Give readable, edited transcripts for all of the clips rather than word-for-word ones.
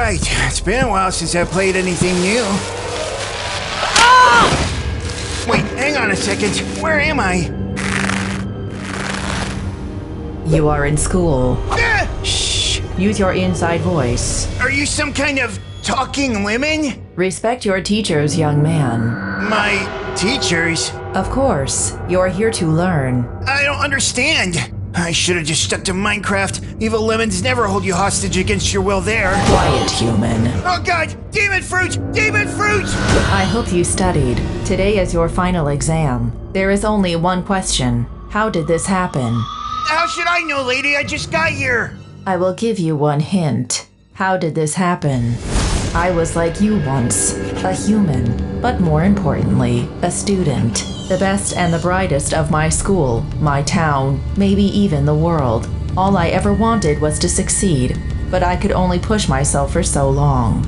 Alright, it's been a while since I played anything new. Ah! Wait, hang on a second. Where am I? You are in school. Ah! Shh! Use your inside voice. Are you some kind of talking lemon? Respect your teachers, young man. My teachers? Of course, you're here to learn. I don't understand. I should have just stuck to Minecraft. Evil lemons never hold you hostage against your will there. Quiet, human. Oh god! Demon fruit! Demon fruit! I hope you studied. Today is your final exam. There is only one question. How did this happen? How should I know, lady? I just got here. I will give you one hint. How did this happen? I was like you once, a human, but more importantly, a student. The best and the brightest of my school, my town, maybe even the world. All I ever wanted was to succeed, but I could only push myself for so long.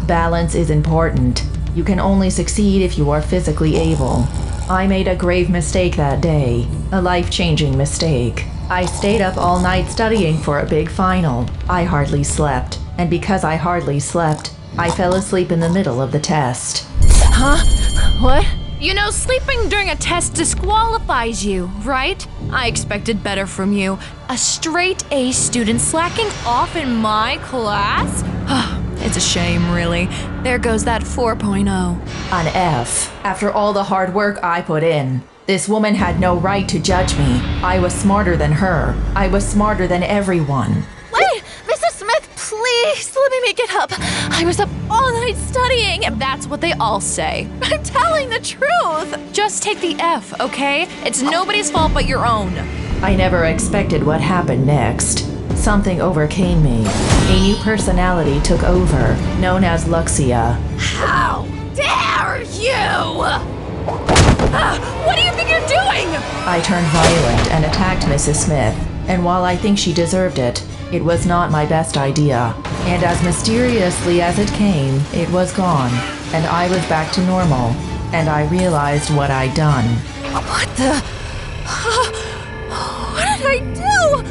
Balance is important. You can only succeed if you are physically able. I made a grave mistake that day, a life-changing mistake. I stayed up all night studying for a big final. I hardly slept, and because I hardly slept, I fell asleep in the middle of the test. Huh? What? You know, sleeping during a test disqualifies you, right? I expected better from you. A straight A student slacking off in my class? It's a shame, really. There goes that 4.0. An F. After all the hard work I put in. This woman had no right to judge me. I was smarter than her. I was smarter than everyone. Wait, Mrs. Smith, please let me make it up. I was up all night studying, and that's what they all say. I'm telling the truth. Just take the F, okay? It's nobody's fault but your own. I never expected what happened next. Something overcame me. A new personality took over, known as Luxia. How dare you! What do you think you're doing? I turned violent and attacked Mrs. Smith, and while I think she deserved it, it was not my best idea. And as mysteriously as it came, it was gone, and I was back to normal, and I realized what I'd done. What the? What did I do?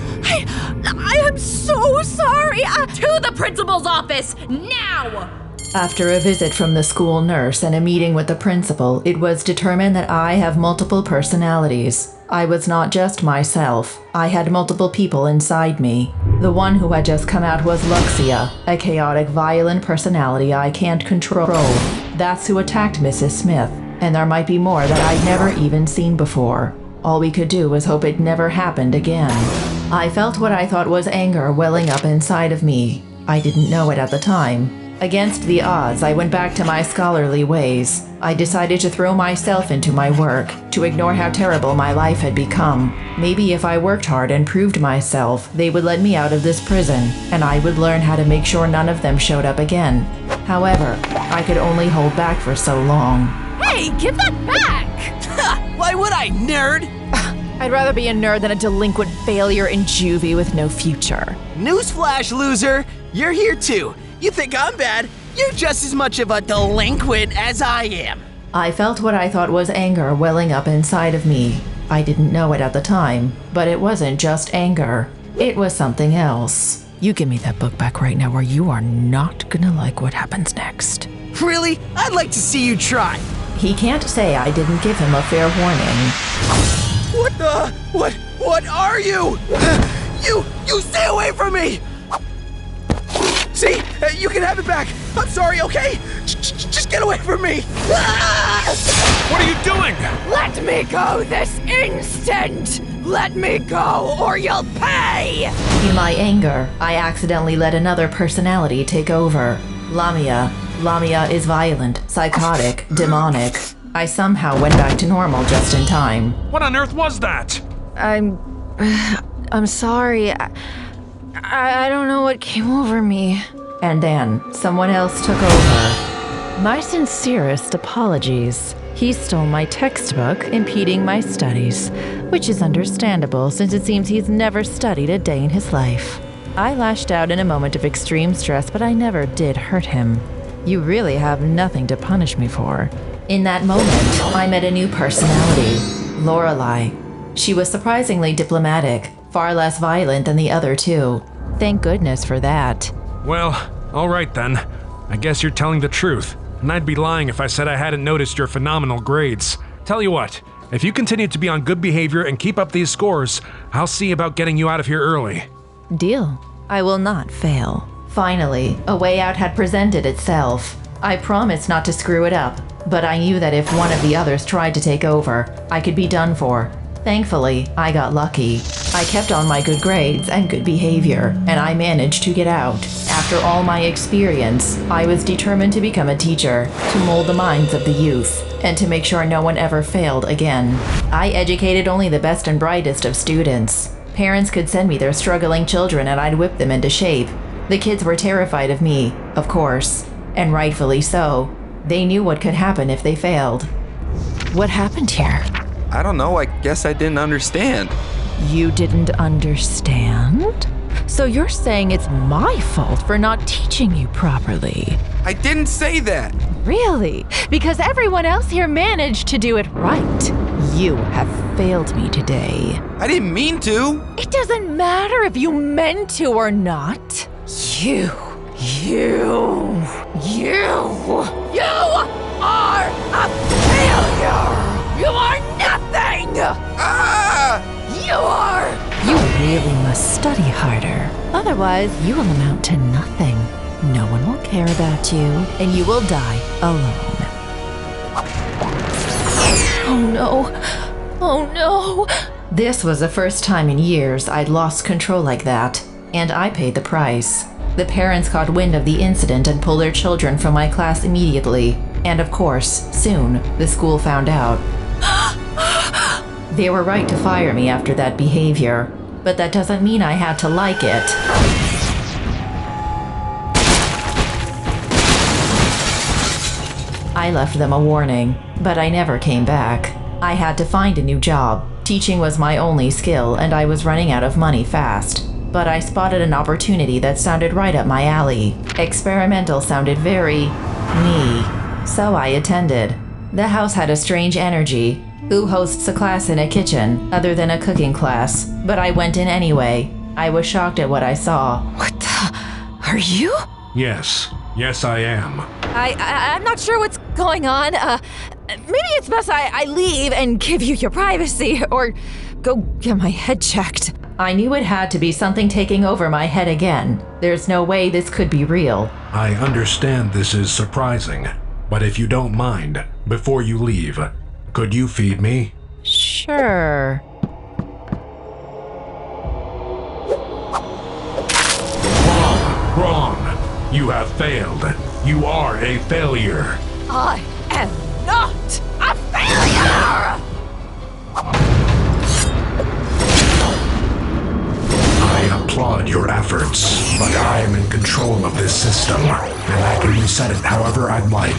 I am so sorry. To the principal's office, now! After a visit from the school nurse and a meeting with the principal, it was determined that I have multiple personalities. I was not just myself. I had multiple people inside me. The one who had just come out was Luxia, a chaotic, violent personality I can't control. That's who attacked Mrs. Smith, and there might be more that I'd never even seen before. All we could do was hope it never happened again. I felt what I thought was anger welling up inside of me. I didn't know it at the time. Against the odds, I went back to my scholarly ways. I decided to throw myself into my work, to ignore how terrible my life had become. Maybe if I worked hard and proved myself, they would let me out of this prison, and I would learn how to make sure none of them showed up again. However, I could only hold back for so long. Hey, give that back! Why would I, nerd? I'd rather be a nerd than a delinquent failure in juvie with no future. Newsflash, loser! You're here too. You think I'm bad? You're just as much of a delinquent as I am. I felt what I thought was anger welling up inside of me. I didn't know it at the time, but it wasn't just anger. It was something else. You give me that book back right now or you are not gonna like what happens next. Really? I'd like to see you try. He can't say I didn't give him a fair warning. What the? What are you? You stay away from me! See? You can have it back. I'm sorry, okay? Just get away from me. What are you doing? Let me go this instant! Let me go or you'll pay! In my anger, I accidentally let another personality take over. Lamia. Lamia is violent, psychotic, demonic. I somehow went back to normal just in time. What on earth was that? I'm sorry. I don't know what came over me. And then, someone else took over. My sincerest apologies. He stole my textbook, impeding my studies, which is understandable since it seems he's never studied a day in his life. I lashed out in a moment of extreme stress, but I never did hurt him. You really have nothing to punish me for. In that moment, I met a new personality, Lorelei. She was surprisingly diplomatic, Far less violent than the other two. Thank goodness for that. Well, alright then. I guess you're telling the truth. And I'd be lying if I said I hadn't noticed your phenomenal grades. Tell you what, if you continue to be on good behavior and keep up these scores, I'll see about getting you out of here early. Deal. I will not fail. Finally, a way out had presented itself. I promised not to screw it up, but I knew that if one of the others tried to take over, I could be done for. Thankfully, I got lucky. I kept on my good grades and good behavior, and I managed to get out. After all my experience, I was determined to become a teacher, to mold the minds of the youth, and to make sure no one ever failed again. I educated only the best and brightest of students. Parents could send me their struggling children and I'd whip them into shape. The kids were terrified of me, of course, and rightfully so. They knew what could happen if they failed. What happened here? I don't know, I guess I didn't understand. You didn't understand? So you're saying it's my fault for not teaching you properly? I didn't say that! Really? Because everyone else here managed to do it right. You have failed me today. I didn't mean to! It doesn't matter if you meant to or not. You are a failure! You are nothing! Ah! You really must study harder. Otherwise, you will amount to nothing. No one will care about you, and you will die alone. Oh no. Oh no. This was the first time in years I'd lost control like that, and I paid the price. The parents caught wind of the incident and pulled their children from my class immediately. And of course, soon, the school found out. They were right to fire me after that behavior, but that doesn't mean I had to like it. I left them a warning, but I never came back. I had to find a new job. Teaching was my only skill, and I was running out of money fast. But I spotted an opportunity that sounded right up my alley. Experimental sounded very me, so I attended. The house had a strange energy. Who hosts a class in a kitchen other than a cooking class? But I went in anyway. I was shocked at what I saw. What the? Are you? Yes, I am. I'm not sure what's going on. Maybe it's best I leave and give you your privacy, or go get my head checked. I knew it had to be something taking over my head again. There's no way this could be real. I understand this is surprising, but if you don't mind, before you leave, could you feed me? Sure. Wrong. You have failed. You are a failure. I am not a failure! I applaud your efforts, but I am in control of this system, and I can reset it however I'd like.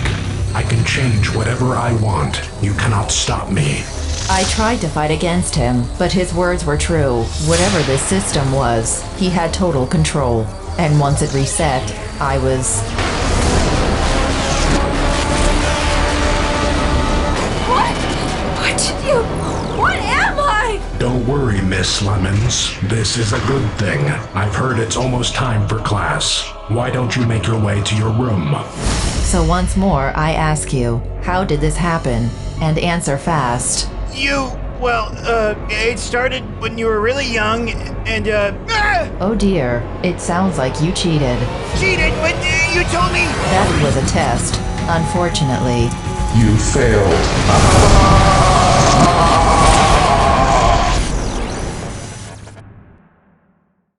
I can change whatever I want. You cannot stop me. I tried to fight against him, but his words were true. Whatever this system was, he had total control. And once it reset, I was... What am I? Don't worry, Miss Lemons. This is a good thing. I've heard it's almost time for class. Why don't you make your way to your room? So once more, I ask you, how did this happen? And answer fast. It started when you were really young, and, Oh dear, it sounds like you cheated. cheated, but you told me. That was a test, unfortunately. You failed.